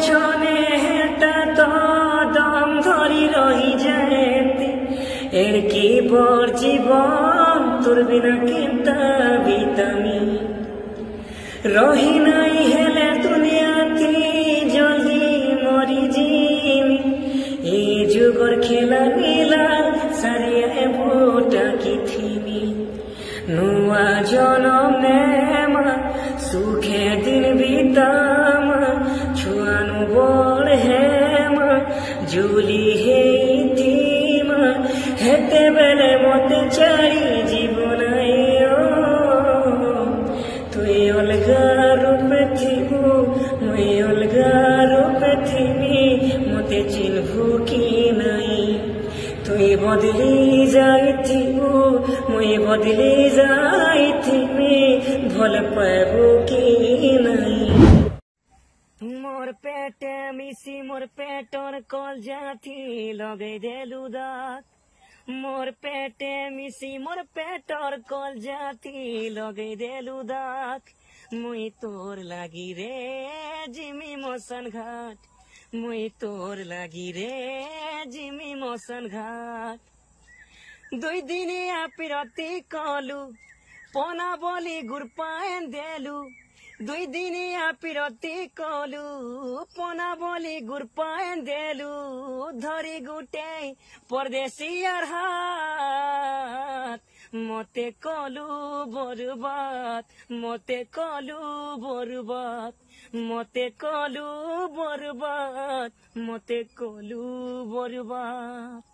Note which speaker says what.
Speaker 1: পছনে হেতা তো দম ধরি রহি যেতে এর কি বর জীবন তোর বিনা কেতা বিতামি রহি নাই হেলে দুনিয়াতে জলদি মরি জিমি এই যুগর খেলা নীলা সারিয়া বোটা কি থিমি নুয়া জনম নেমা সুখে দিন বিতামা ছুয়ানু বড় হেমা জুলি হেইতিমা হেতে বেলে মতে চারি জীবন তুই অলগা রূপে থিবু মুই অলগা রূপে থিবি মতে চিনভু কি নাই তুই বদলি যাইথিবু মুই বদলি যাইথিবি ভাল পাবু কি নাই মোর পেটে মিশি মোর পেটর কল জাতি লগাই দেলু দাঁত মোর পেটে মিশি মোর পেটর কল জাতি লগাই দেলু দাঁত মুই তোর লাগি রে জিমি মশন ঘাট মুই তোর লাগি রে জিমি মশন ঘাট দুই দিনে আপিরতি কলু পনা বলি গুরপায়েন দেলু দুই দিনে আপিরতি কলু পনা বলি গুরপায়েন দেলু ধরি গুটে পরদেশিয়ার হাত মতে কলু বরবাদ মতে কলু বরবাদ মতে কলু বরবাদ মতে কলু বরবাদ।